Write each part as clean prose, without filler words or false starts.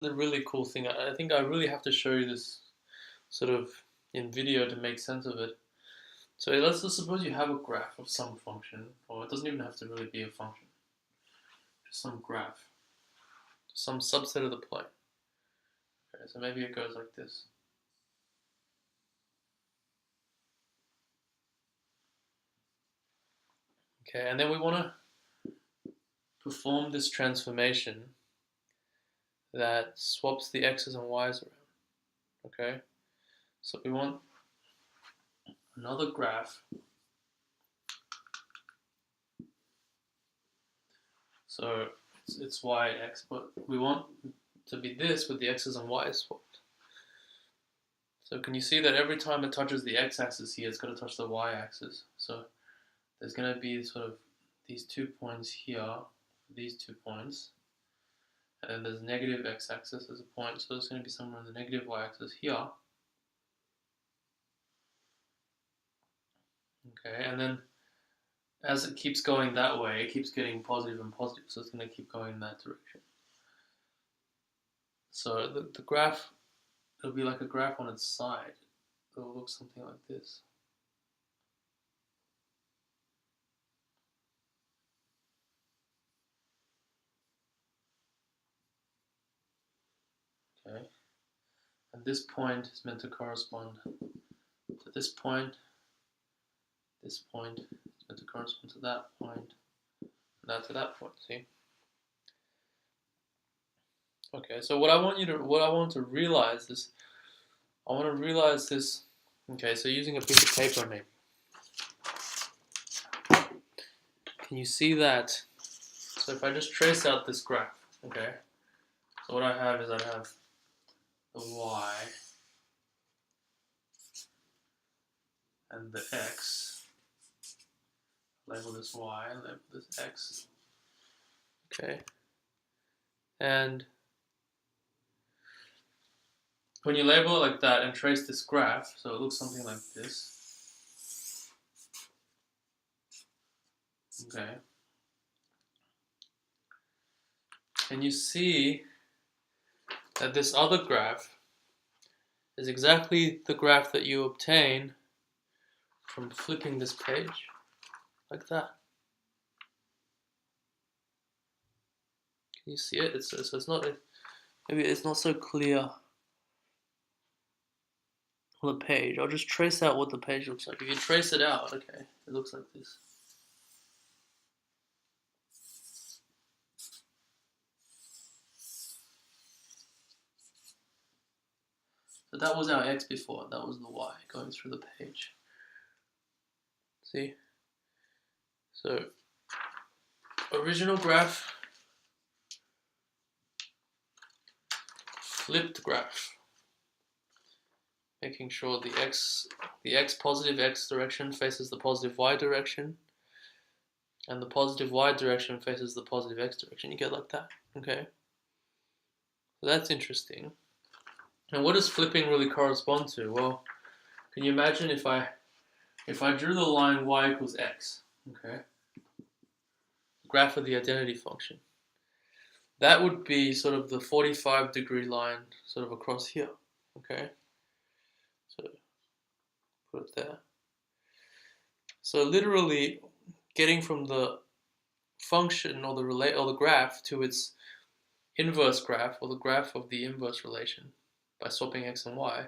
the really cool thing. I think I really have to show you this sort of in video to make sense of it. So let's just suppose you have a graph of some function, or it doesn't even have to really be a function, just some graph, some subset of the plane. Okay, so maybe it goes like this. Okay, and then we want to perform this transformation that swaps the x's and y's around. Okay, so we want another graph. So it's y x, but we want to be this with the x's and y's swapped. So can you see that every time it touches the x-axis here, it's going to touch the y-axis. So there's going to be sort of these 2 points here, these 2 points, and then there's negative x-axis as a point, so it's going to be somewhere on the negative y-axis here. Okay, and then as it keeps going that way, it keeps getting positive and positive, so it's going to keep going in that direction. So the graph, it'll be like a graph on its side. It'll look something like this. Okay, and this point is meant to correspond to this point. This point is meant to correspond to that point, and that to that point. See? Okay, so what I want to realize is, I want to realize this. Okay, so using a piece of paper, maybe. Can you see that? So if I just trace out this graph, okay. So what I have is I have the y and the x. Label this y, label this x. Okay. And when you label it like that and trace this graph, so it looks something like this. Okay. And you see that this other graph is exactly the graph that you obtain from flipping this page like that. Can you see it? So it's not, maybe it's not so clear on the page. I'll just trace out what the page looks like. If you trace it out, okay, it looks like this. So that was our x before, that was the y going through the page. See? So, original graph, flipped graph. Making sure the x positive x direction faces the positive y direction, and the positive y direction faces the positive x direction. You get like that, okay? So that's interesting. And what does flipping really correspond to? Well, can you imagine if I drew the line y equals x, okay? Graph of the identity function. That would be sort of the 45-degree line sort of across here, okay? So put it there. So literally getting from the function or the graph to its inverse graph, or the graph of the inverse relation by swapping x and y,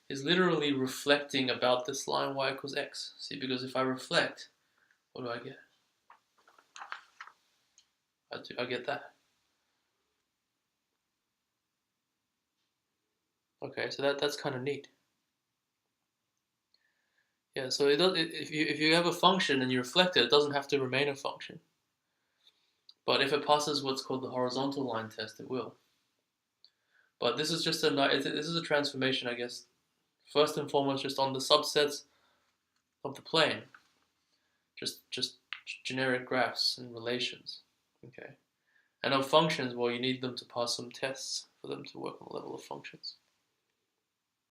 is literally reflecting about this line y equals x. See, because if I reflect, what do I get? I get that. Okay, so that's kind of neat. Yeah, so if you have a function and you reflect it, it doesn't have to remain a function. But if it passes what's called the horizontal line test, it will. But this is just this is a transformation, I guess, first and foremost, just on the subsets of the plane. Just generic graphs and relations. Okay. And of functions, well, you need them to pass some tests for them to work on the level of functions.